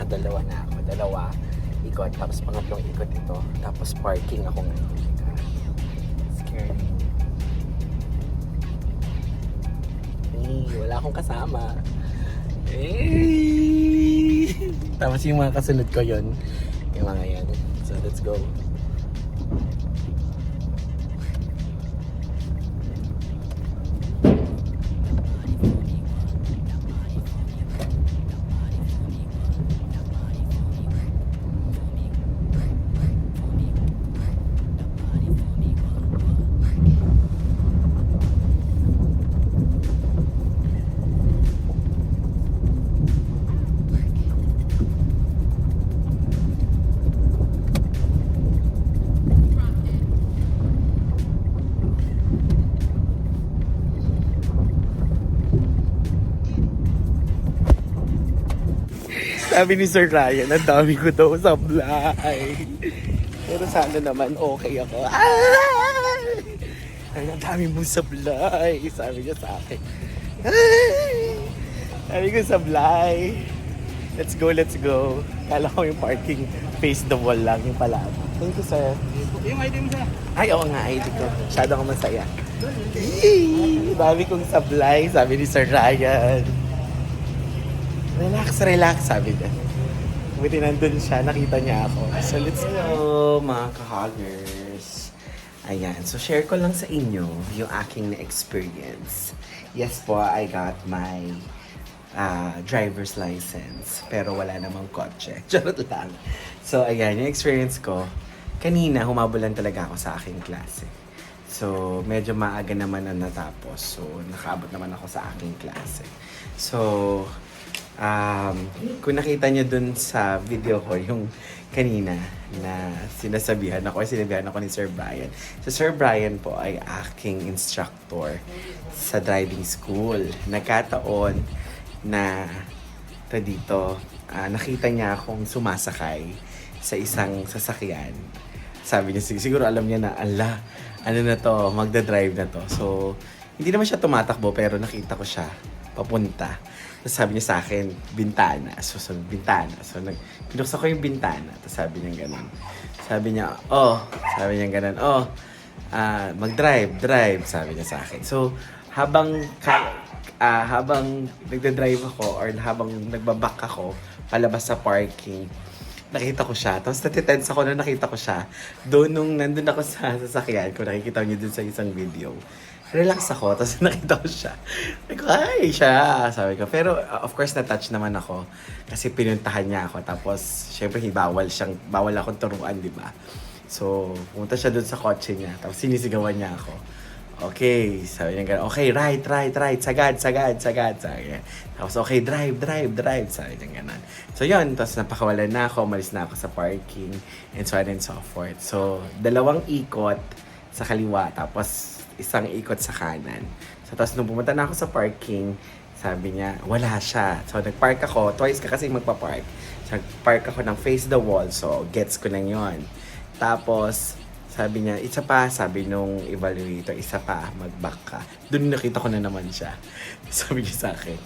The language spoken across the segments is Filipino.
nakadalawa na ako. Dalawa ikot, tapos pangatlong ikot ito. Tapos parking ako ngayon. Scary. Wala akong kasama. Tapos yung mga kasunod ko yun. Yung mga yan. So let's go. Sabi ni Sir Ryan, ang dami ko daw sablay. Pero sana naman okay ako. Ay, ang dami mong sablay. Sabi niya sa akin. Sabi ko sablay. Let's go, let's go. Kala ko yung parking face the wall lang yung pala. Thank you, sir. Yung ID mo siya. Ay, oo nga, ID ko. Masyado akong masaya. Yee! Dami kong sablay, sabi ni Sir Ryan. Relax, relax, sabi niya. Buti nandun siya, nakita niya ako. So let's go, mga ka-hoggers. Ayan, so share ko lang sa inyo yung aking na-experience. Yes po, I got my driver's license. Pero wala namang kotse. Charot lang. So ayan, yung experience ko, kanina humabulan talaga ako sa aking klase. So, medyo maaga naman na natapos. So, nakaabot naman ako sa aking klase. So, kung nakita niyo dun sa video ko, yung kanina na sinasabihan ako ni Sir Brian. So, Sir Brian po ay aking instructor sa driving school. Nagkataon na dito, nakita niya akong sumasakay sa isang sasakyan. Sabi niya, siguro alam niya na, ano na to, magdadrive na to. So, hindi naman siya tumatakbo, pero nakita ko siya papunta. Tapos sabi niya sa akin, bintana. So, bintana. So, pinuksan ko yung bintana. Tapos sabi niya ganun. Sabi niya, mag-drive, sabi niya sa akin. So, habang nagdadrive ako or habang nagbabak ako palabas sa parking, nakita ko siya. Tapos natitense ako na nakita ko siya. Doon nung nandun ako sa sasakyan, kung nakikita niyo dun sa isang video, relax ako, tapos nakita ko siya. Sabi ko, ay, siya. Sabi ko, pero of course, na-touch naman ako. Kasi pinuntahan niya ako. Tapos, syempre, bawal akong turuan, di ba? So, pumunta siya doon sa kotse niya. Tapos, sinisigawan niya ako. Okay, sabi niya gano'n. Okay, right. Sagad. Sabi niya. Tapos, okay, drive. Sabi niya gano'n. So, yun. Tapos, napakawalan na ako. Umalis na ako sa parking. And so on and so forth. So, 2 ikot sa kaliwa. Tapos, isang ikot sa kanan. So, tapos nung pumunta na ako sa parking, sabi niya, wala siya. So, nagpark ako. Twice ka kasi magpa-park. So, nagpark ako ng face the wall. So, gets ko na yun. Tapos, sabi niya, isa pa, sabi nung evaluator, isa pa, mag-back ka. Doon nakita ko na naman siya. Sabi niya sa akin,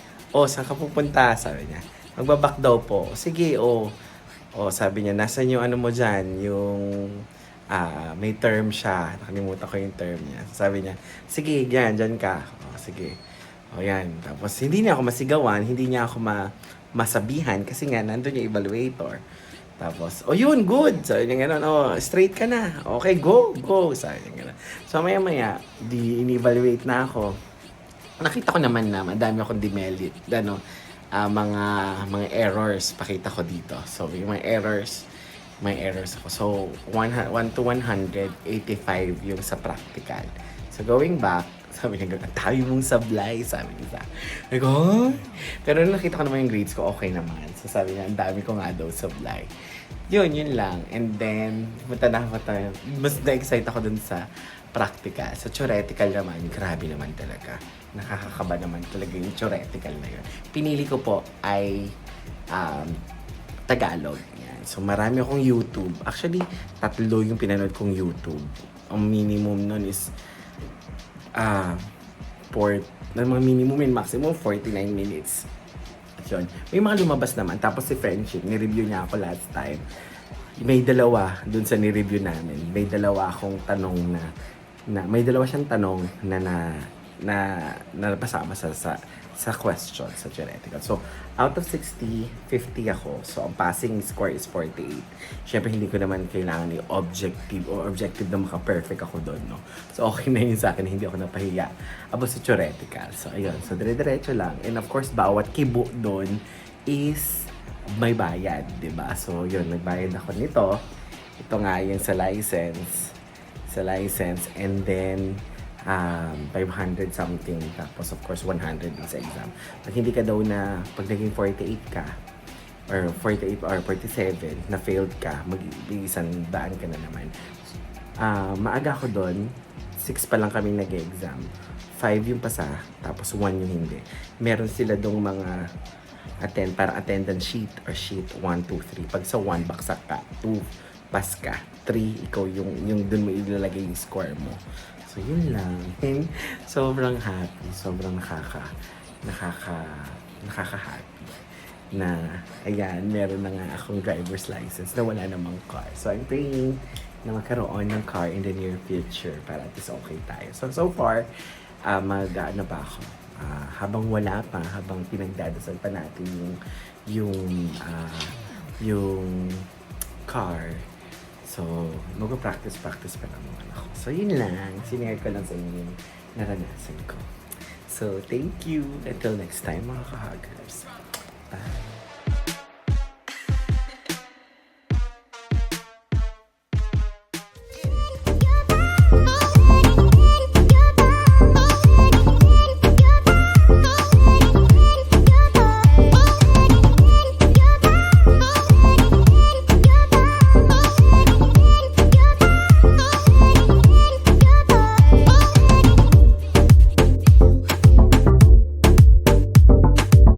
saan ka pupunta? Sabi niya, magbaback daw po. Sige, sabi niya, nasan yung ano mo dyan? Yung may term siya. Nakalimutan ko yung term niya. Sabi niya, sige, dyan ka. Sige. Yan. Tapos, hindi niya ako masigawan, hindi niya ako masabihan kasi nga, nandun yung evaluator. Tapos, yun, good. Sabi niya gano'n, straight ka na. Okay, go. Sabi niya gano'n. So, maya-maya, in-evaluate na ako. Nakita ko naman na madami akong demerit. Mga errors, pakita ko dito. So, yung mga errors ako. So, 1 to 185 yung sa practical. So, going back, sabi niya, ang dami mong sablay, sabi niya. Sabi ko, pero nakita ko naman yung grades ko, okay naman. So, sabi niya, ang dami ko nga daw sablay. Yun lang. And then, mas na-excite ako dun sa practical. Sa theoretical naman, grabe naman talaga. Nakakakaba naman talaga yung theoretical na yun. Pinili ko po ay Tagalog. So, marami akong YouTube. Actually, 3 yung pinanood kong YouTube. Ang minimum nun is mga minimum and maximum 49 minutes. yun. May mga lumabas naman. Tapos si Friendship, ni-review niya ako last time. May dalawa dun sa ni-review namin. May dalawa akong tanong may dalawa siyang tanong na napasama sa question sa theoretical. So, out of 60, 50 ako. So, ang passing score is 48. Siyempre, hindi ko naman kailangan objective na maka-perfect ako doon, no? So, okay na yun sa akin. Hindi ako napahiya about sa theoretical. So, ayun. So, dire-diretso lang. And of course, bawat kibo doon is may bayad, di ba? So, yun. Nagbayad ako nito. Ito nga yung sa license. And then 500 something, tapos of course 100 din sa exam. Pag hindi ka daw pag naging 48 ka or 48 or 47 na failed ka, mag-isang daan ka na naman. Maaga ako doon, 6 pa lang kami nag-exam, 5 yung pasa, tapos 1 yung hindi. Meron sila dong mga parang attendance sheet or sheet 1, 2, 3. Pag sa 1, baksak ka. 2, pass ka. 3, ikaw yung dun mo ilalagay yung score mo. So, yun lang. And sobrang happy. Sobrang nakaka-happy na, ayan, meron na nga akong driver's license na wala namang car. So, I'm praying na magkaroon ng car in the near future para at least okay tayo. So far, mag-ano pa ako. Habang wala pa, habang pinagdadasal pa natin yung car. So, mag-practice pa naman ako. So, yun lang. Sinare ko lang sa inyo yung naranasan ko. So, thank you. Until next time, mga ka-huggers. Bye.